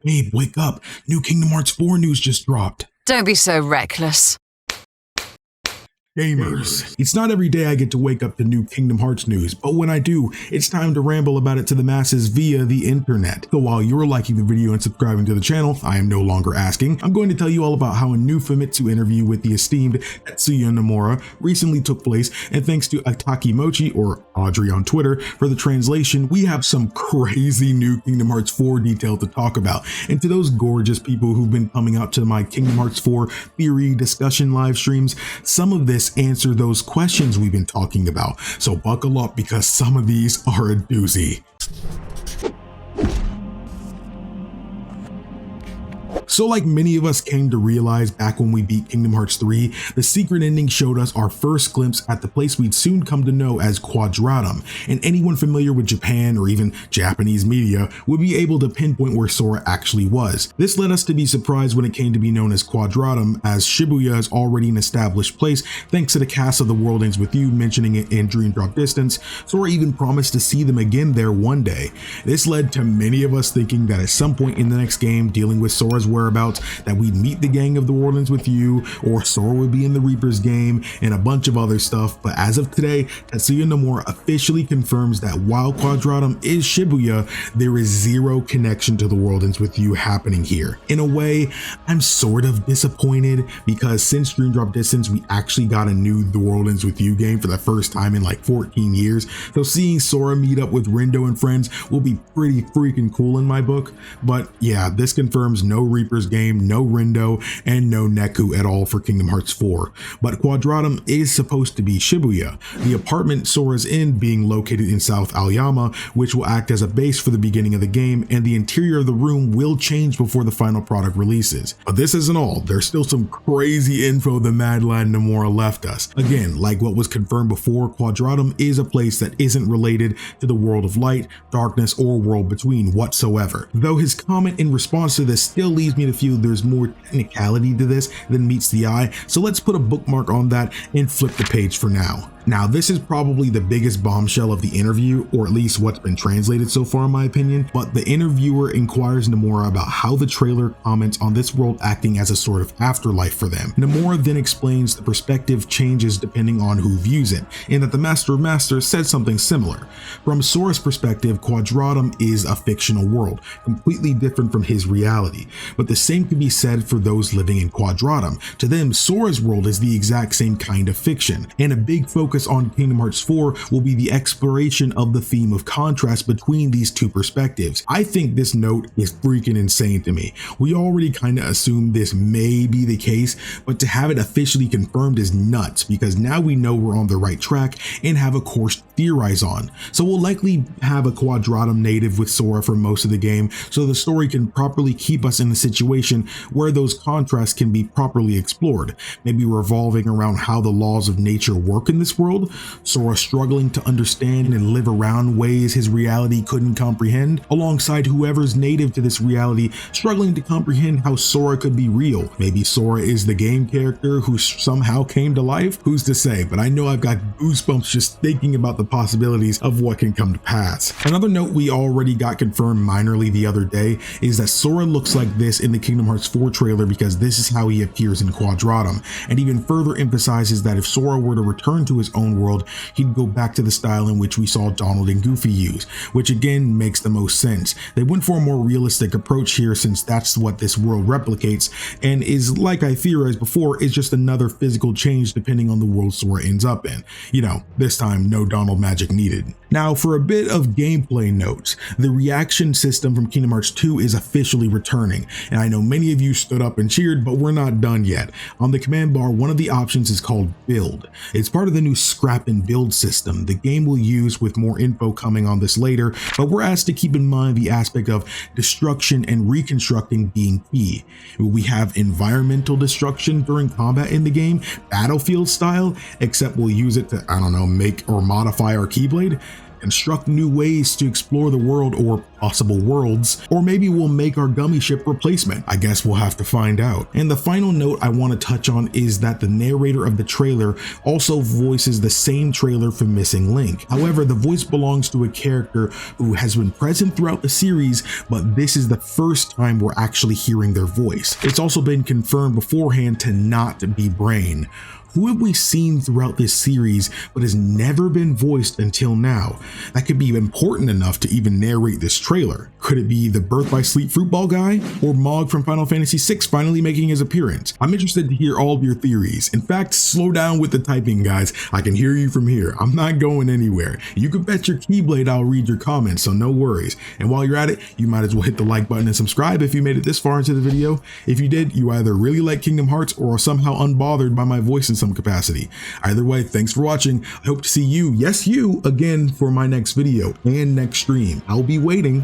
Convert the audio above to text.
Babe, wake up. New Kingdom Hearts 4 news just dropped. Don't be so reckless. Gamers. It's not every day I get to wake up to new Kingdom Hearts news, but when I do, it's time to ramble about it to the masses via the internet. So while you're liking the video and subscribing to the channel, I am no longer asking. I'm going to tell you all about how a new Famitsu interview with the esteemed Tetsuya Nomura recently took place, and thanks to Ataki Mochi, or Audrey on Twitter, for the translation, we have some crazy new Kingdom Hearts 4 detail to talk about. And to those gorgeous people who've been coming out to my Kingdom Hearts 4 theory discussion live streams, some of this answer those questions we've been talking about. So buckle up because some of these are a doozy. So like many of us came to realize back when we beat Kingdom Hearts 3, the secret ending showed us our first glimpse at the place we'd soon come to know as Quadratum, and anyone familiar with Japan or even Japanese media would be able to pinpoint where Sora actually was. This led us to be surprised when it came to be known as Quadratum, as Shibuya is already an established place thanks to the cast of The World Ends With You mentioning it in Dream Drop Distance. Sora even promised to see them again there one day. This led to many of us thinking that at some point in the next game dealing with Sora's whereabouts that we'd meet the gang of The World Ends With You, or Sora would be in the Reaper's game, and a bunch of other stuff. But as of today, Tetsuya Nomura officially confirms that while Quadratum is Shibuya, there is zero connection to The World Ends With You happening here. In a way, I'm sort of disappointed because since Dream Drop Distance, we actually got a new The World Ends With You game for the first time in like 14 years. So seeing Sora meet up with Rindo and friends will be pretty freaking cool in my book. But yeah, this confirms no Reaper's game, no Rindo, and no Neku at all for Kingdom Hearts 4. But Quadratum is supposed to be Shibuya, the apartment Sora's in being located in South Aoyama, which will act as a base for the beginning of the game, and the interior of the room will change before the final product releases. But this isn't all. There's still some crazy info the madlad Nomura left us. Again, like what was confirmed before, Quadratum is a place that isn't related to the world of light, darkness, or world between whatsoever. Though his comment in response to this still leads me to feel there's more technicality to this than meets the eye, so let's put a bookmark on that and flip the page for now. Now, this is probably the biggest bombshell of the interview, or at least what's been translated so far in my opinion, but the interviewer inquires Nomura about how the trailer comments on this world acting as a sort of afterlife for them. Nomura then explains the perspective changes depending on who views it, and that the Master of Masters said something similar. From Sora's perspective, Quadratum is a fictional world, completely different from his reality, but the same can be said for those living in Quadratum. To them, Sora's world is the exact same kind of fiction, and a big focus on Kingdom Hearts 4 will be the exploration of the theme of contrast between these two perspectives. I think this note is freaking insane to me. We already kind of assumed this may be the case, but to have it officially confirmed is nuts, because now we know we're on the right track and have a course to theorize on. So we'll likely have a Quadratum native with Sora for most of the game, so the story can properly keep us in a situation where those contrasts can be properly explored, maybe revolving around how the laws of nature work in this world, Sora struggling to understand and live around ways his reality couldn't comprehend, alongside whoever's native to this reality struggling to comprehend how Sora could be real. Maybe Sora is the game character who somehow came to life? Who's to say? But I know I've got goosebumps just thinking about the possibilities of what can come to pass. Another note we already got confirmed minorly the other day is that Sora looks like this in the Kingdom Hearts 4 trailer because this is how he appears in Quadratum, and even further emphasizes that if Sora were to return to his own world, he'd go back to the style in which we saw Donald and Goofy use, which again makes the most sense. They went for a more realistic approach here since that's what this world replicates, and is, like I theorized before, is just another physical change depending on the world Sora ends up in. You know, this time no Donald magic needed. Now for a bit of gameplay notes, the reaction system from Kingdom Hearts 2 is officially returning, and I know many of you stood up and cheered, but we're not done yet. On the command bar, one of the options is called Build. It's part of the new Scrap and Build system the game will use, with more info coming on this later, but we're asked to keep in mind the aspect of destruction and reconstructing being key. We have environmental destruction during combat in the game, battlefield style, except we'll use it to, I don't know, make or modify our Keyblade. construct new ways to explore the world or possible worlds, or maybe we'll make our gummy ship replacement. I guess we'll have to find out. And the final note I want to touch on is that the narrator of the trailer also voices the same trailer for Missing Link. However, the voice belongs to a character who has been present throughout the series, but this is the first time we're actually hearing their voice. It's also been confirmed beforehand to not be Brain. Who have we seen throughout this series but has never been voiced until now? That could be important enough to even narrate this trailer. Could it be the Birth by Sleep Fruitball guy? Or Mog from Final Fantasy VI finally making his appearance? I'm interested to hear all of your theories. In fact, slow down with the typing, guys. I can hear you from here. I'm not going anywhere. You can bet your Keyblade I'll read your comments, so no worries. And while you're at it, you might as well hit the like button and subscribe if you made it this far into the video. If you did, you either really like Kingdom Hearts or are somehow unbothered by my voice in some capacity. Either way, thanks for watching. I hope to see you, yes you, again for my next video and next stream. I'll be waiting.